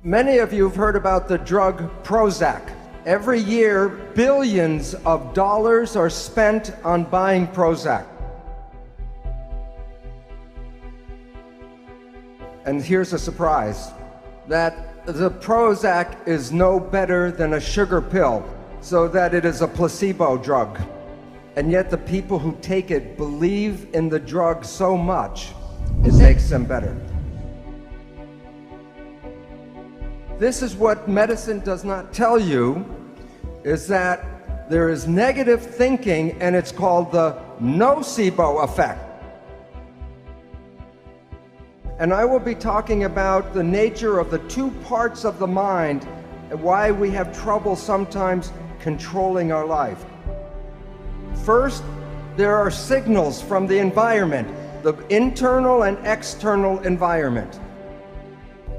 Many of you have heard about the drug Prozac. Every year, billions of dollars are spent on buying Prozac. And here's a surprise, that the Prozac is no better than a sugar pill, so that it is a placebo drug. And yet the people who take it believe in the drug so much, it makes them better. This is what medicine does not tell you, is that there is negative thinking, and it's called the nocebo effect. And I will be talking about the nature of the two parts of the mind and why we have trouble sometimes controlling our life. First, there are signals from the environment, the internal and external environment.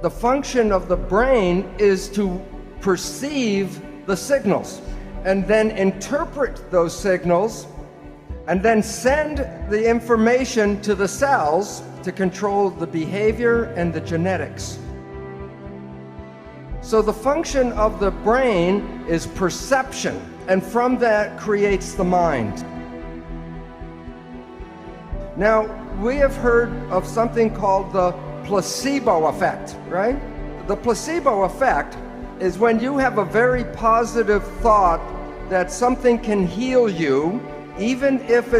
The function of the brain is to perceive the signals and then interpret those signals and then send the information to the cells to control the behavior and the genetics. So the function of the brain is perception, and from that creates the mind. Now, we have heard of something called the placebo effect, right? The placebo effect is when you have a very positive thought that something can heal you, even if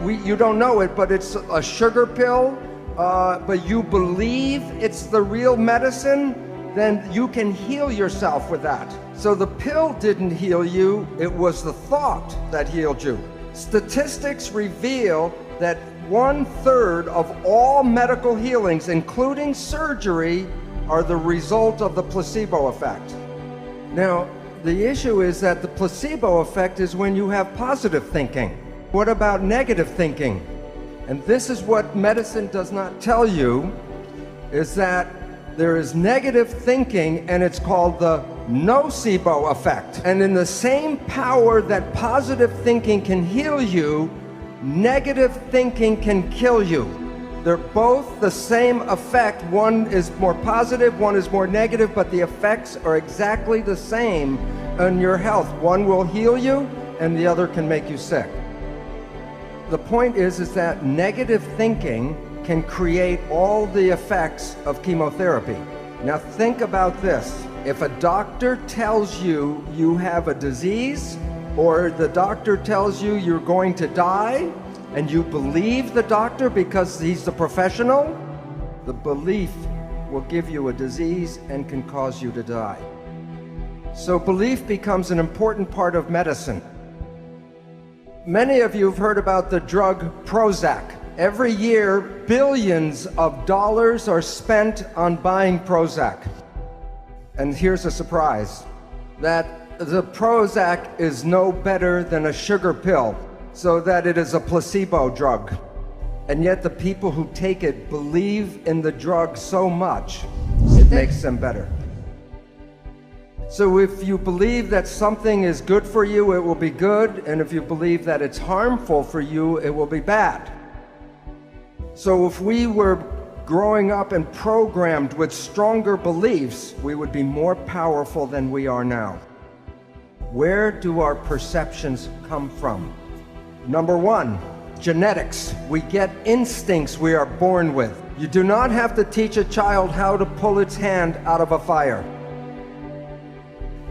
you don't know it, but it's a sugar pill, but you believe it's the real medicine, then you can heal yourself with that. So the pill didn't heal you, it was the thought that healed you. Statistics reveal that 1/3 of all medical healings, including surgery, are the result of the placebo effect. Now, the issue is that the placebo effect is when you have positive thinking. What about negative thinking? And this is what medicine does not tell you, is that there is negative thinking, and it's called the nocebo effect. And in the same power that positive thinking can heal you, negative thinking can kill you. They're both the same effect. One is more positive, one is more negative, but the effects are exactly the same on your health. One will heal you, and the other can make you sick. The point is that negative thinking can create all the effects of chemotherapy. Now think about this. If a doctor tells you you have a disease, or the doctor tells you you're going to die, and you believe the doctor because he's the professional, the belief will give you a disease and can cause you to die. So belief becomes an important part of medicine. Many of you have heard about the drug Prozac. Every year, billions of dollars are spent on buying Prozac. And here's a surprise, that the Prozac is no better than a sugar pill, so that it is a placebo drug. And yet the people who take it believe in the drug so much, it makes them better. So if you believe that something is good for you, it will be good, and if you believe that it's harmful for you, it will be bad. So if we were growing up and programmed with stronger beliefs, we would be more powerful than we are now. Where do our perceptions come from? Number one, genetics. We get instincts we are born with. You do not have to teach a child how to pull its hand out of a fire.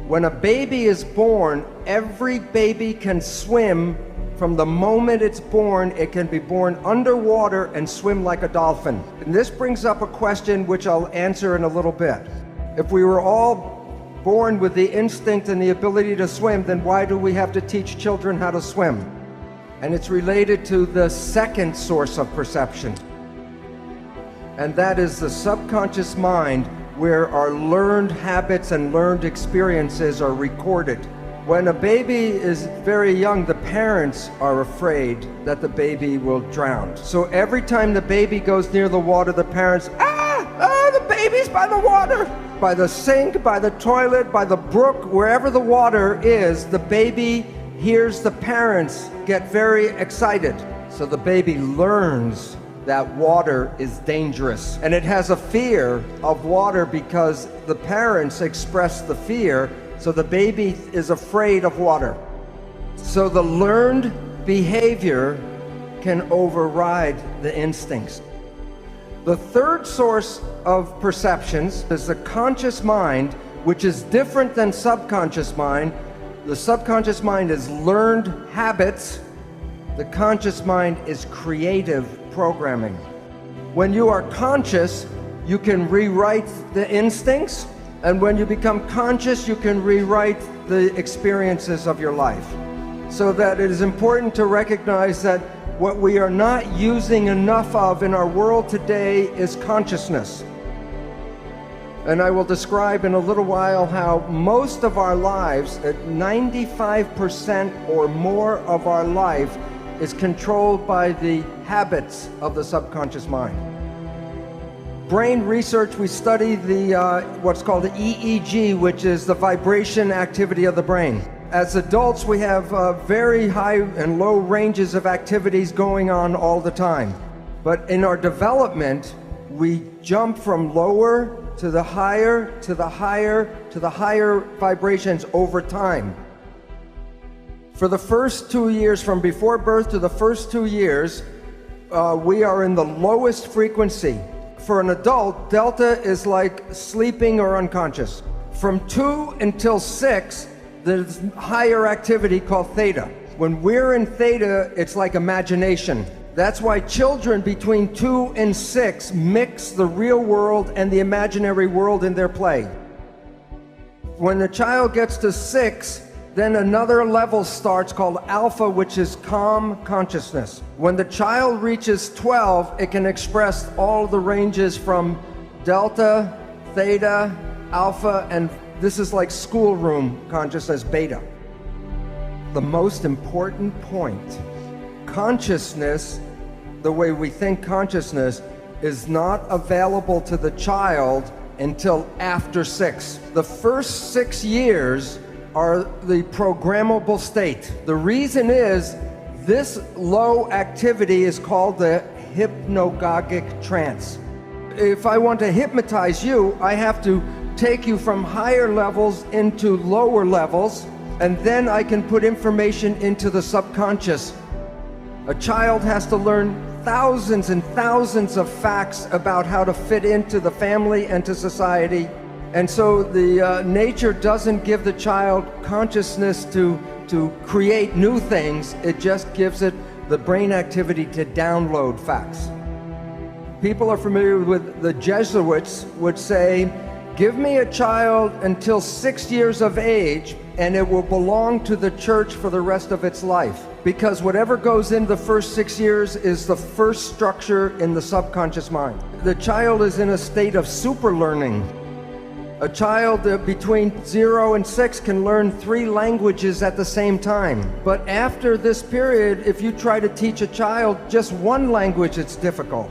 When a baby is born, every baby can swim. From the moment it's born, it can be born underwater and swim like a dolphin. And this brings up a question which I'll answer in a little bit. If we were all born with the instinct and the ability to swim, then why do we have to teach children how to swim? And it's related to the second source of perception. And that is the subconscious mind, where our learned habits and learned experiences are recorded. When a baby is very young, the parents are afraid that the baby will drown. So every time the baby goes near the water, the parents, the baby's by the water. By the sink, by the toilet, by the brook, wherever the water is, the baby hears the parents get very excited. So the baby learns that water is dangerous. And it has a fear of water because the parents express the fear, so the baby is afraid of water. So the learned behavior can override the instincts. The third source of perceptions is the conscious mind, which is different than subconscious mind. The subconscious mind is learned habits. The conscious mind is creative programming. When you are conscious, you can rewrite the instincts, and when you become conscious, you can rewrite the experiences of your life. So that it is important to recognize that what we are not using enough of in our world today is consciousness. And I will describe in a little while how most of our lives, at 95% or more of our life, is controlled by the habits of the subconscious mind. Brain research, we study what's called the EEG, which is the vibration activity of the brain. As adults, we have very high and low ranges of activities going on all the time. But in our development, we jump from lower to the higher, to the higher, to the higher vibrations over time. For the first 2 years, from before birth to the first 2 years, we are in the lowest frequency. For an adult, delta is like sleeping or unconscious. From 2 until 6, there's higher activity called theta. When we're in theta, it's like imagination. That's why children between 2 and 6 mix the real world and the imaginary world in their play. When the child gets to 6, then another level starts called alpha, which is calm consciousness. When the child reaches 12, it can express all the ranges from delta, theta, alpha, and this is like schoolroom consciousness, beta. The most important point, consciousness, the way we think consciousness, is not available to the child until after 6. The first 6 years are the programmable state. The reason is this low activity is called the hypnagogic trance. If I want to hypnotize you, I have to take you from higher levels into lower levels, and then I can put information into the subconscious. A child has to learn thousands and thousands of facts about how to fit into the family and to society. And so the nature doesn't give the child consciousness to create new things. It just gives it the brain activity to download facts. People are familiar with the Jesuits would say, give me a child until 6 years of age and it will belong to the church for the rest of its life. Because whatever goes in the first 6 years is the first structure in the subconscious mind. The child is in a state of super learning. A child between 0 and 6 can learn 3 languages at the same time. But after this period, if you try to teach a child just one language, it's difficult.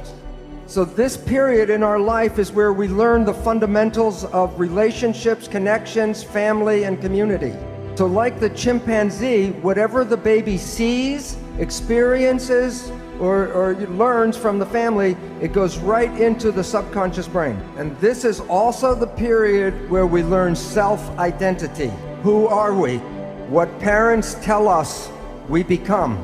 So this period in our life is where we learn the fundamentals of relationships, connections, family, and community. So like the chimpanzee, whatever the baby sees, experiences, or learns from the family, it goes right into the subconscious brain. And this is also the period where we learn self-identity. Who are we? What parents tell us, we become.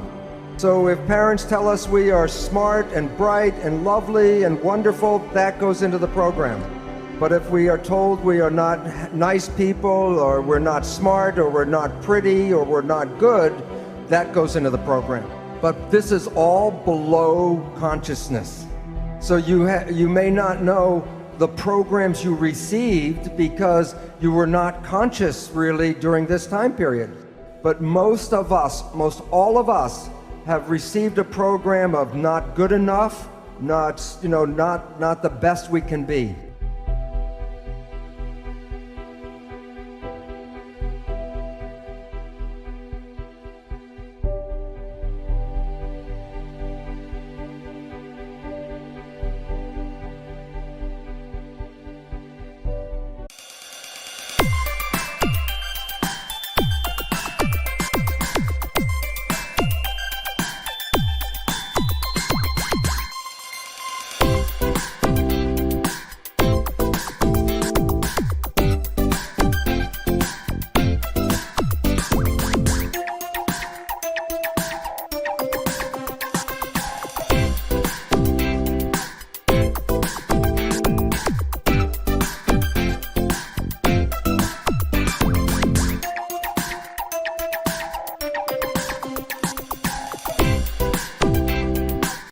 So if parents tell us we are smart and bright and lovely and wonderful, that goes into the program. But if we are told we are not nice people, or we're not smart, or we're not pretty, or we're not good, that goes into the program. But this is all below consciousness. So you may not know the programs you received because you were not conscious really during this time period. But most of us, most all of us, have received a program of not good enough, not the best we can be.